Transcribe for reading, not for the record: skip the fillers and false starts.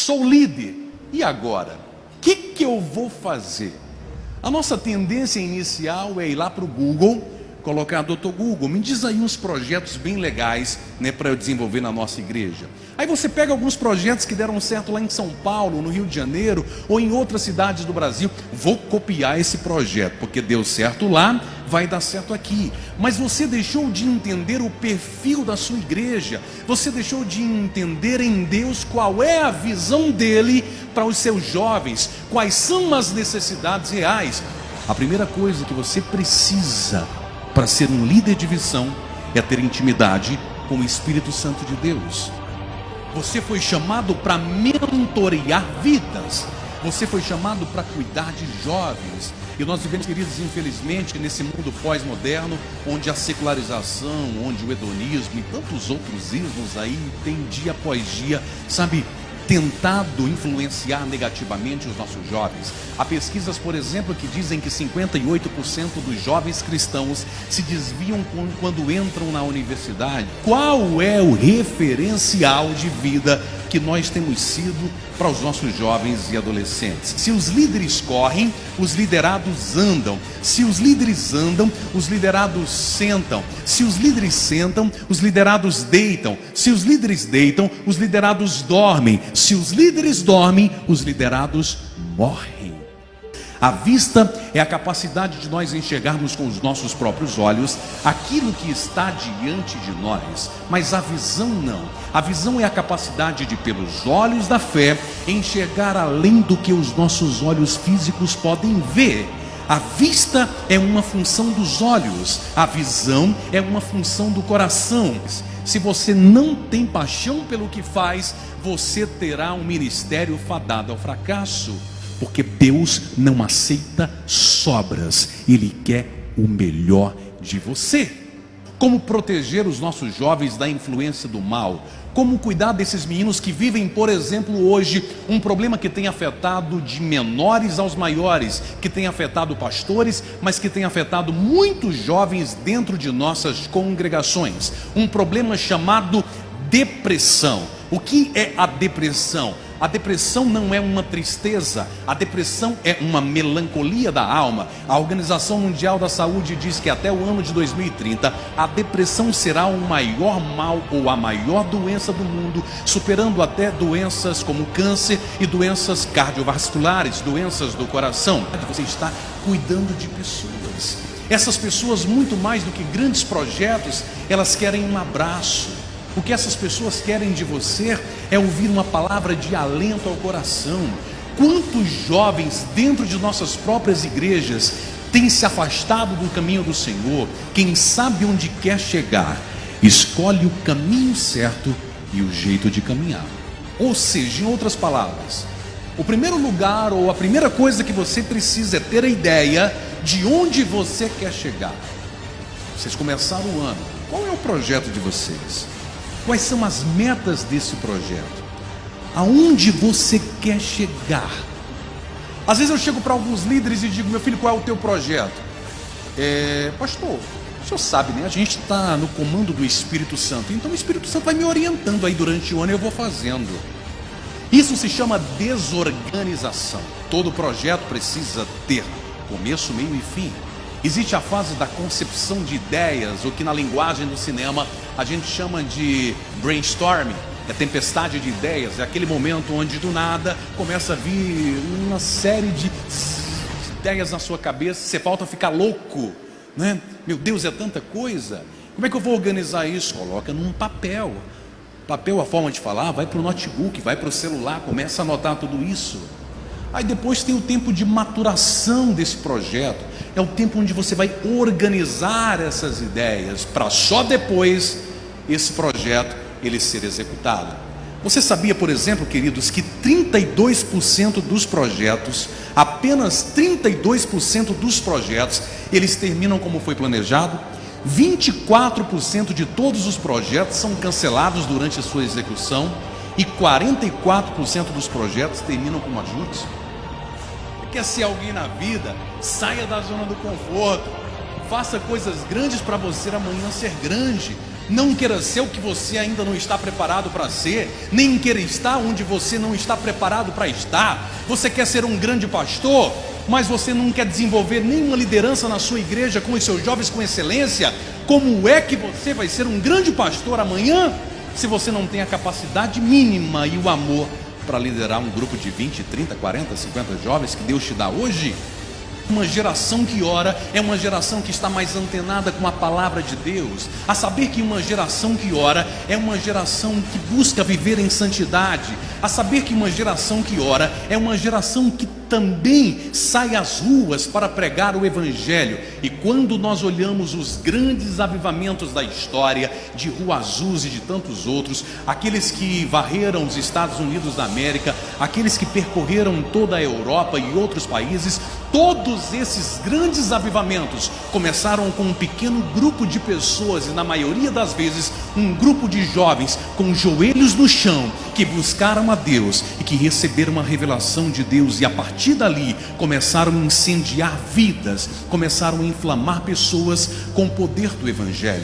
sou líder, e agora? O que eu vou fazer? A nossa tendência inicial é ir lá para o Google, colocar Dr. Google, me diz aí uns projetos bem legais, né, para eu desenvolver na nossa igreja. Aí você pega alguns projetos que deram certo lá em São Paulo, no Rio de Janeiro, ou em outras cidades do Brasil. Vou copiar esse projeto, porque deu certo lá, vai dar certo aqui. Mas você deixou de entender o perfil da sua igreja, você deixou de entender em Deus qual é a visão dele para os seus jovens, quais são as necessidades reais. A primeira coisa que você precisa para ser um líder de visão é ter intimidade com o Espírito Santo de Deus. Você foi chamado para mentorear vidas. Você foi chamado para cuidar de jovens. E nós vivemos, queridos, infelizmente, nesse mundo pós-moderno, onde a secularização, onde o hedonismo e tantos outros ismos aí tem dia após dia, sabe, tentado influenciar negativamente os nossos jovens. Há pesquisas, por exemplo, que dizem que 58% dos jovens cristãos se desviam quando entram na universidade. Qual é o referencial de vida que nós temos sido para os nossos jovens e adolescentes? Se os líderes correm, os liderados andam. Se os líderes andam, os liderados sentam. Se os líderes sentam, os liderados deitam. Se os líderes deitam, os liderados dormem. Se os líderes dormem, os liderados morrem. A vista é a capacidade de nós enxergarmos com os nossos próprios olhos aquilo que está diante de nós, mas a visão não. A visão é a capacidade de, pelos olhos da fé, enxergar além do que os nossos olhos físicos podem ver. A vista é uma função dos olhos, a visão é uma função do coração. Se você não tem paixão pelo que faz, você terá um ministério fadado ao fracasso. Porque Deus não aceita sobras, Ele quer o melhor de você. Como proteger os nossos jovens da influência do mal? Como cuidar desses meninos que vivem, por exemplo, hoje, um problema que tem afetado de menores aos maiores, que tem afetado pastores, mas que tem afetado muitos jovens dentro de nossas congregações. Um problema chamado depressão. O que é a depressão? A depressão não é uma tristeza, a depressão é uma melancolia da alma. A Organização Mundial da Saúde diz que até o ano de 2030, a depressão será o maior mal ou a maior doença do mundo, superando até doenças como câncer e doenças cardiovasculares, doenças do coração. Você está cuidando de pessoas. Essas pessoas, muito mais do que grandes projetos, elas querem um abraço. O que essas pessoas querem de você é ouvir uma palavra de alento ao coração. Quantos jovens dentro de nossas próprias igrejas têm se afastado do caminho do Senhor? Quem sabe onde quer chegar, escolhe o caminho certo e o jeito de caminhar. Ou seja, em outras palavras, o primeiro lugar ou a primeira coisa que você precisa é ter a ideia de onde você quer chegar. Vocês começaram o ano, qual é o projeto de vocês? Quais são as metas desse projeto? Aonde você quer chegar? Às vezes eu chego para alguns líderes e digo: meu filho, qual é o teu projeto? Pastor, o senhor sabe, né? A gente está no comando do Espírito Santo. Então o Espírito Santo vai me orientando aí durante o ano e eu vou fazendo. Isso se chama desorganização. Todo projeto precisa ter começo, meio e fim. Existe a fase da concepção de ideias, o que na linguagem do cinema a gente chama de brainstorming, é tempestade de ideias, é aquele momento onde do nada começa a vir uma série de ideias na sua cabeça, você volta a ficar louco, né? Meu Deus, é tanta coisa, como é que eu vou organizar isso? Coloca num papel. Papel, a forma de falar, vai para o notebook, vai para o celular, começa a anotar tudo isso. Aí depois tem o tempo de maturação desse projeto. É o tempo onde você vai organizar essas ideias para só depois esse projeto ele ser executado. Você sabia, por exemplo, queridos, que 32% dos projetos, apenas 32% dos projetos, eles terminam como foi planejado? 24% de todos os projetos são cancelados durante a sua execução e 44% dos projetos terminam como ajustes. Quer ser alguém na vida? Saia da zona do conforto. Faça coisas grandes para você amanhã ser grande. Não queira ser o que você ainda não está preparado para ser, nem queira estar onde você não está preparado para estar. Você quer ser um grande pastor, mas você não quer desenvolver nenhuma liderança na sua igreja com os seus jovens com excelência. Como é que você vai ser um grande pastor amanhã, se você não tem a capacidade mínima e o amor para liderar um grupo de 20, 30, 40, 50 jovens que Deus te dá hoje? Uma geração que ora é uma geração que está mais antenada com a palavra de Deus. A saber que uma geração que ora é uma geração que busca viver em santidade. A saber que uma geração que ora é uma geração que também sai às ruas para pregar o Evangelho. E quando nós olhamos os grandes avivamentos da história, de Rua Azul e de tantos outros, aqueles que varreram os Estados Unidos da América, aqueles que percorreram toda a Europa e outros países, todos esses grandes avivamentos começaram com um pequeno grupo de pessoas, e na maioria das vezes um grupo de jovens com joelhos no chão, que buscaram a Deus e que receberam uma revelação de Deus, e a partir dali começaram a incendiar vidas, começaram a inflamar pessoas com o poder do Evangelho.